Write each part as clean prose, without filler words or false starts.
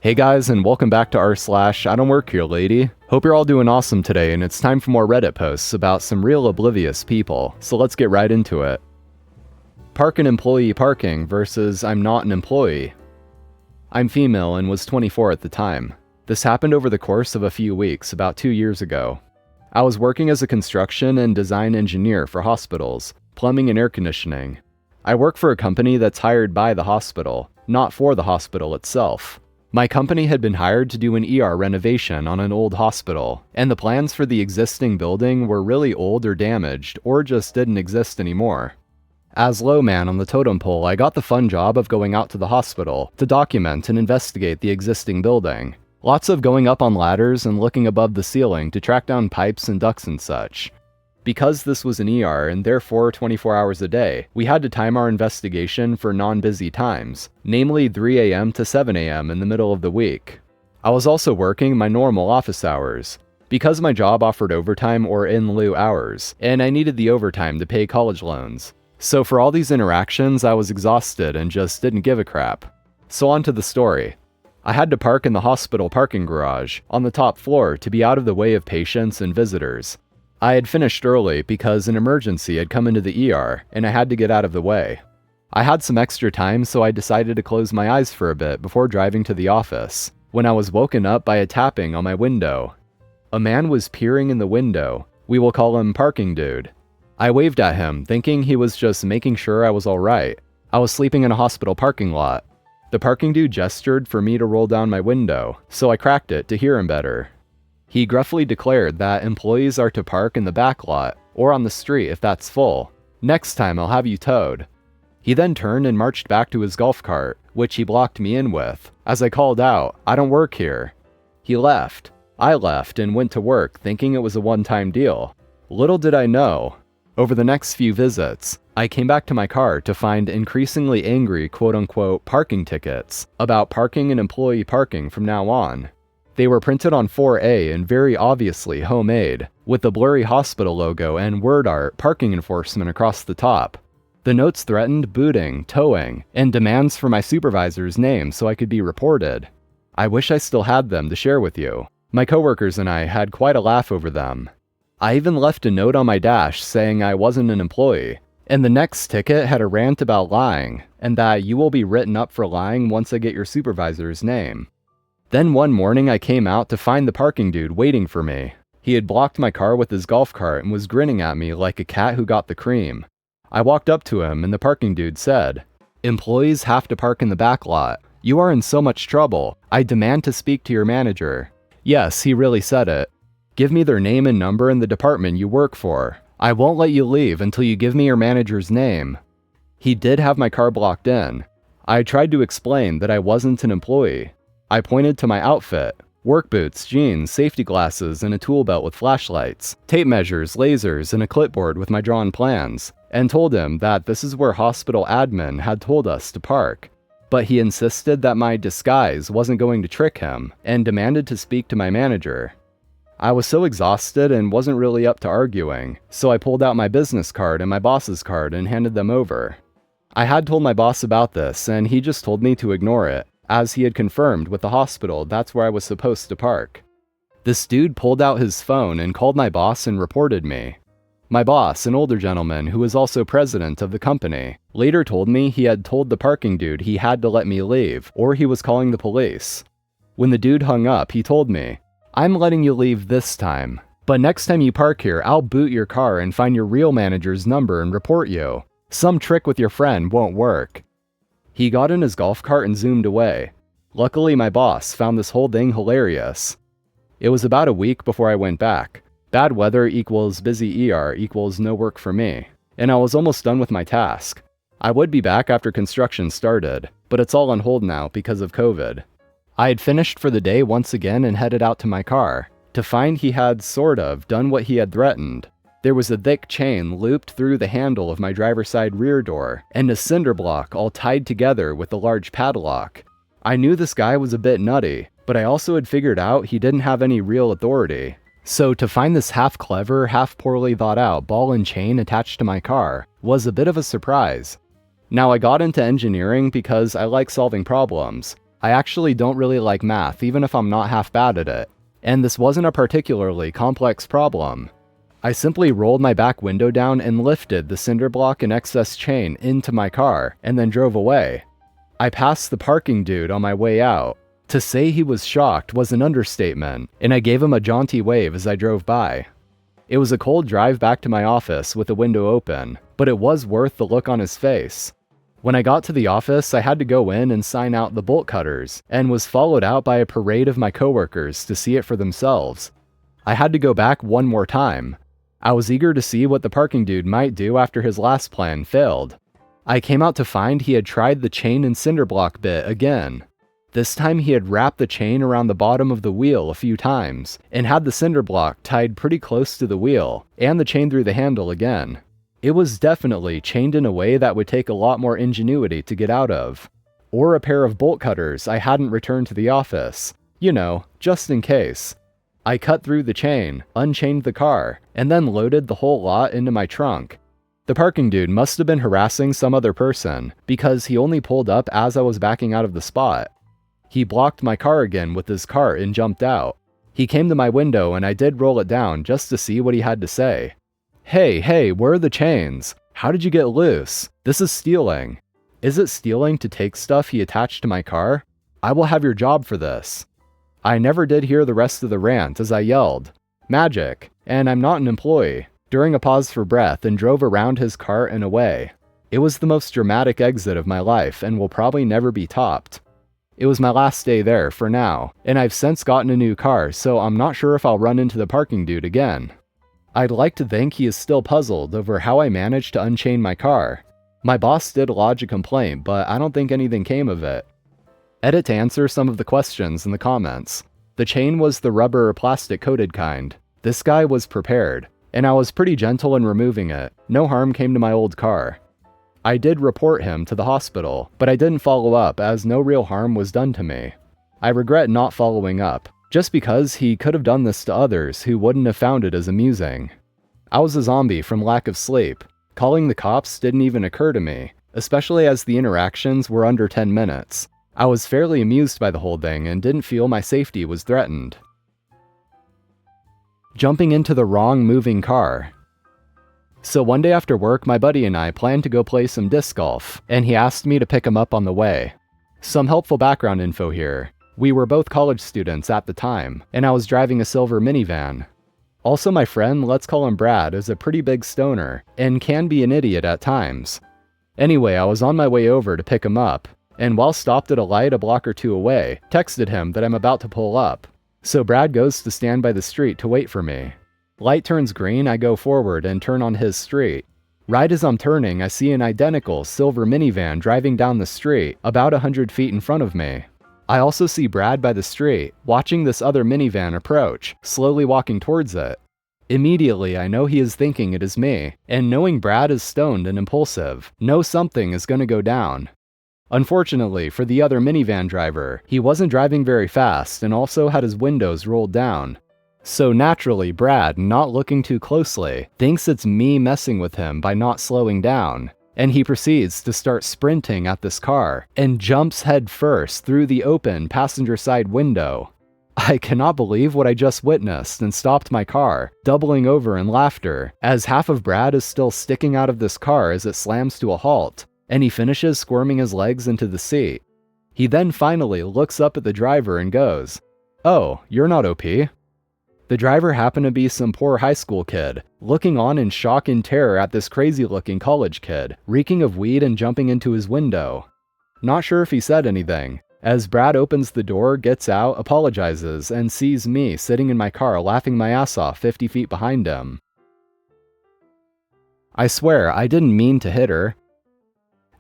Hey guys, and welcome back to r/IDontWorkHereLady. Hope you're all doing awesome today, and it's time for more Reddit posts about some real oblivious people, so let's get right into it. Park an employee parking versus I'm not an employee. I'm female and was 24 at the time. This happened over the course of a few weeks, about 2 years ago. I was working as a construction and design engineer for hospitals, plumbing and air conditioning. I work for a company that's hired by the hospital, not for the hospital itself. My company had been hired to do an ER renovation on an old hospital, and the plans for the existing building were really old or damaged, or just didn't exist anymore. As low man on the totem pole, I got the fun job of going out to the hospital to document and investigate the existing building. Lots of going up on ladders and looking above the ceiling to track down pipes and ducts and such. Because this was an ER and therefore 24 hours a day, we had to time our investigation for non-busy times, namely 3 a.m. to 7 a.m. in the middle of the week. I was also working my normal office hours, because my job offered overtime or in lieu hours, and I needed the overtime to pay college loans. So for all these interactions, I was exhausted and just didn't give a crap. So on to the story. I had to park in the hospital parking garage, on the top floor, to be out of the way of patients and visitors. I had finished early because an emergency had come into the ER, and I had to get out of the way. I had some extra time, so I decided to close my eyes for a bit before driving to the office, when I was woken up by a tapping on my window. A man was peering in the window. We will call him Parking Dude. I waved at him, thinking he was just making sure I was alright. I was sleeping in a hospital parking lot. The parking dude gestured for me to roll down my window, so I cracked it to hear him better. He gruffly declared that employees are to park in the back lot, or on the street if that's full. Next time I'll have you towed. He then turned and marched back to his golf cart, which he blocked me in with, as I called out, "I don't work here." He left. I left and went to work thinking it was a one-time deal. Little did I know, over the next few visits, I came back to my car to find increasingly angry quote-unquote parking tickets about parking and employee parking from now on. They were printed on 4A and very obviously homemade, with the blurry hospital logo and word art parking enforcement across the top. The notes threatened booting, towing, and demands for my supervisor's name so I could be reported. I wish I still had them to share with you. My coworkers and I had quite a laugh over them. I even left a note on my dash saying I wasn't an employee, and the next ticket had a rant about lying, and that you will be written up for lying once I get your supervisor's name. Then one morning I came out to find the parking dude waiting for me. He had blocked my car with his golf cart and was grinning at me like a cat who got the cream. I walked up to him and the parking dude said, "Employees have to park in the back lot. You are in so much trouble. I demand to speak to your manager." Yes, he really said it. "Give me their name and number and the department you work for. I won't let you leave until you give me your manager's name." He did have my car blocked in. I tried to explain that I wasn't an employee. I pointed to my outfit: work boots, jeans, safety glasses, and a tool belt with flashlights, tape measures, lasers, and a clipboard with my drawn plans, and told him that this is where hospital admin had told us to park. But he insisted that my disguise wasn't going to trick him, and demanded to speak to my manager. I was so exhausted and wasn't really up to arguing, so I pulled out my business card and my boss's card and handed them over. I had told my boss about this, and he just told me to ignore it, as he had confirmed with the hospital that's where I was supposed to park. This dude pulled out his phone and called my boss and reported me. My boss, an older gentleman who was also president of the company, later told me he had told the parking dude he had to let me leave, or he was calling the police. When the dude hung up, he told me, "I'm letting you leave this time, but next time you park here, I'll boot your car and find your real manager's number and report you. Some trick with your friend won't work." He got in his golf cart and zoomed away. Luckily, my boss found this whole thing hilarious. It was about a week before I went back. Bad weather equals busy ER equals no work for me, and I was almost done with my task. I would be back after construction started, but it's all on hold now because of COVID. I had finished for the day once again and headed out to my car, to find he had sort of done what he had threatened. There was a thick chain looped through the handle of my driver's side rear door, and a cinder block all tied together with a large padlock. I knew this guy was a bit nutty, but I also had figured out he didn't have any real authority. So to find this half-clever, half-poorly thought-out ball and chain attached to my car was a bit of a surprise. Now I got into engineering because I like solving problems. I actually don't really like math, even if I'm not half bad at it. And this wasn't a particularly complex problem. I simply rolled my back window down and lifted the cinder block and excess chain into my car, and then drove away. I passed the parking dude on my way out. To say he was shocked was an understatement, and I gave him a jaunty wave as I drove by. It was a cold drive back to my office with the window open, but it was worth the look on his face. When I got to the office, I had to go in and sign out the bolt cutters, and was followed out by a parade of my coworkers to see it for themselves. I had to go back one more time. I was eager to see what the parking dude might do after his last plan failed. I came out to find he had tried the chain and cinder block bit again. This time he had wrapped the chain around the bottom of the wheel a few times, and had the cinder block tied pretty close to the wheel, and the chain through the handle again. It was definitely chained in a way that would take a lot more ingenuity to get out of. Or a pair of bolt cutters I hadn't returned to the office. You know, just in case. I cut through the chain, unchained the car, and then loaded the whole lot into my trunk. The parking dude must have been harassing some other person, because he only pulled up as I was backing out of the spot. He blocked my car again with his cart and jumped out. He came to my window and I did roll it down just to see what he had to say. Hey, where are the chains? How did you get loose? This is stealing. Is it stealing to take stuff he attached to my car? I will have your job for this. I never did hear the rest of the rant as I yelled, "Magic, and I'm not an employee," during a pause for breath, and drove around his cart and away. It was the most dramatic exit of my life and will probably never be topped. It was my last day there for now, and I've since gotten a new car, so I'm not sure if I'll run into the parking dude again. I'd like to think he is still puzzled over how I managed to unchain my car. My boss did lodge a complaint, but I don't think anything came of it. Edit to answer some of the questions in the comments. The chain was the rubber or plastic coated kind. This guy was prepared, and I was pretty gentle in removing it. No harm came to my old car. I did report him to the hospital, but I didn't follow up as no real harm was done to me. I regret not following up, just because he could have done this to others who wouldn't have found it as amusing. I was a zombie from lack of sleep. Calling the cops didn't even occur to me, especially as the interactions were under 10 minutes. I was fairly amused by the whole thing and didn't feel my safety was threatened. Jumping into the wrong moving car. So one day after work, my buddy and I planned to go play some disc golf, and he asked me to pick him up on the way. Some helpful background info here. We were both college students at the time, and I was driving a silver minivan. Also, my friend, let's call him Brad, is a pretty big stoner, and can be an idiot at times. Anyway, I was on my way over to pick him up, and while stopped at a light a block or two away, texted him that I'm about to pull up. So Brad goes to stand by the street to wait for me. Light turns green, I go forward and turn on his street. Right as I'm turning, I see an identical silver minivan driving down the street about 100 feet in front of me. I also see Brad by the street, watching this other minivan approach, slowly walking towards it. Immediately, I know he is thinking it is me, and knowing Brad is stoned and impulsive, know something is gonna go down. Unfortunately for the other minivan driver, he wasn't driving very fast and also had his windows rolled down. So naturally, Brad, not looking too closely, thinks it's me messing with him by not slowing down, and he proceeds to start sprinting at this car, and jumps head first through the open passenger side window. I cannot believe what I just witnessed and stopped my car, doubling over in laughter, as half of Brad is still sticking out of this car as it slams to a halt, and he finishes squirming his legs into the seat. He then finally looks up at the driver and goes, "Oh, you're not OP." The driver happened to be some poor high school kid, looking on in shock and terror at this crazy-looking college kid, reeking of weed and jumping into his window. Not sure if he said anything, as Brad opens the door, gets out, apologizes, and sees me sitting in my car laughing my ass off 50 feet behind him. I swear, I didn't mean to hit her.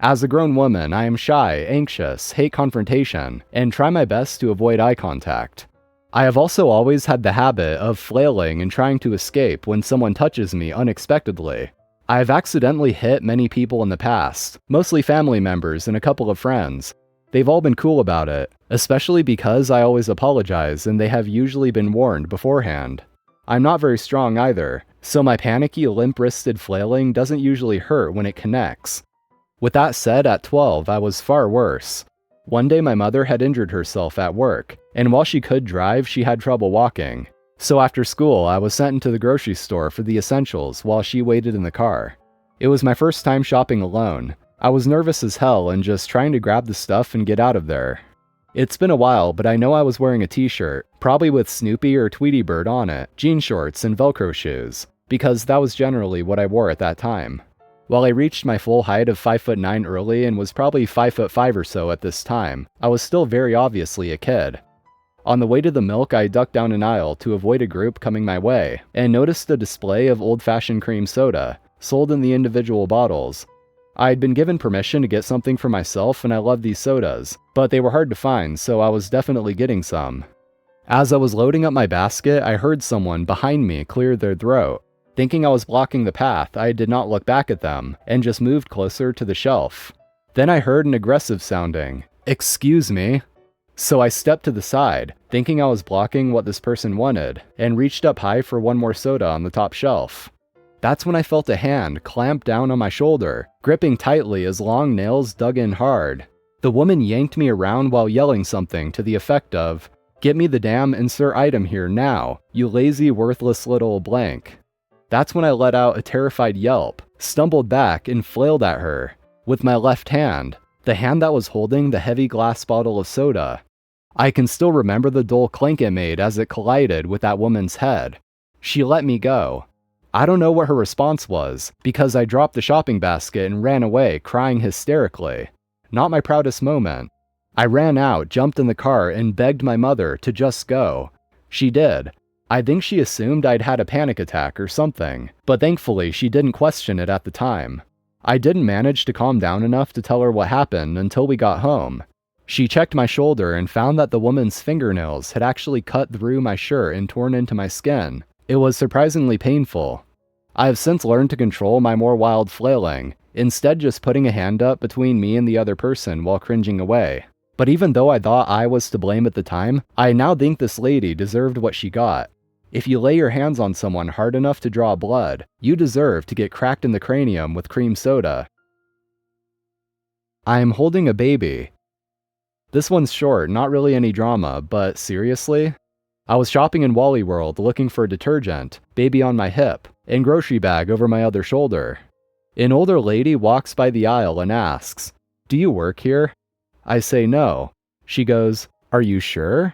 As a grown woman, I am shy, anxious, hate confrontation, and try my best to avoid eye contact. I have also always had the habit of flailing and trying to escape when someone touches me unexpectedly. I have accidentally hit many people in the past, mostly family members and a couple of friends. They've all been cool about it, especially because I always apologize and they have usually been warned beforehand. I'm not very strong either, so my panicky, limp-wristed flailing doesn't usually hurt when it connects. With that said, at 12, I was far worse. One day my mother had injured herself at work, and while she could drive, she had trouble walking. So after school, I was sent into the grocery store for the essentials while she waited in the car. It was my first time shopping alone. I was nervous as hell and just trying to grab the stuff and get out of there. It's been a while, but I know I was wearing a t-shirt, probably with Snoopy or Tweety Bird on it, jean shorts, and Velcro shoes, because that was generally what I wore at that time. While I reached my full height of 5'9" early and was probably 5'5" or so at this time, I was still very obviously a kid. On the way to the milk, I ducked down an aisle to avoid a group coming my way, and noticed a display of old-fashioned cream soda, sold in the individual bottles. I had been given permission to get something for myself and I loved these sodas, but they were hard to find, so I was definitely getting some. As I was loading up my basket, I heard someone behind me clear their throat. Thinking I was blocking the path, I did not look back at them, and just moved closer to the shelf. Then I heard an aggressive sounding, "Excuse me." So I stepped to the side, thinking I was blocking what this person wanted, and reached up high for one more soda on the top shelf. That's when I felt a hand clamp down on my shoulder, gripping tightly as long nails dug in hard. The woman yanked me around while yelling something to the effect of, "Get me the damn insert item here now, you lazy worthless little blank." That's when I let out a terrified yelp, stumbled back, and flailed at her, with my left hand, the hand that was holding the heavy glass bottle of soda. I can still remember the dull clink it made as it collided with that woman's head. She let me go. I don't know what her response was, because I dropped the shopping basket and ran away, crying hysterically. Not my proudest moment. I ran out, jumped in the car, and begged my mother to just go. She did. I think she assumed I'd had a panic attack or something, but thankfully she didn't question it at the time. I didn't manage to calm down enough to tell her what happened until we got home. She checked my shoulder and found that the woman's fingernails had actually cut through my shirt and torn into my skin. It was surprisingly painful. I have since learned to control my more wild flailing, instead just putting a hand up between me and the other person while cringing away. But even though I thought I was to blame at the time, I now think this lady deserved what she got. If you lay your hands on someone hard enough to draw blood, you deserve to get cracked in the cranium with cream soda. I am holding a baby. This one's short, not really any drama, but seriously? I was shopping in Wally World looking for detergent, baby on my hip, and grocery bag over my other shoulder. An older lady walks by the aisle and asks, "Do you work here?" I say no. She goes, "Are you sure?"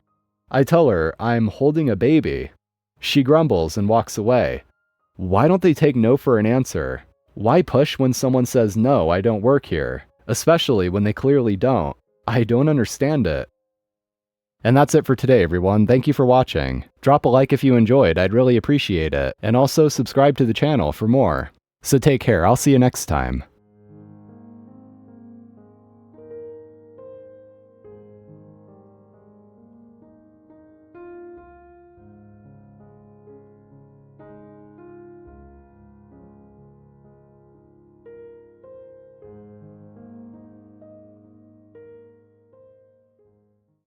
I tell her I'm holding a baby. She grumbles and walks away. Why don't they take no for an answer? Why push when someone says no, I don't work here, especially when they clearly don't? I don't understand it. And that's it for today, everyone. Thank you for watching. Drop a like if you enjoyed, I'd really appreciate it, and also subscribe to the channel for more. So take care, I'll see you next time.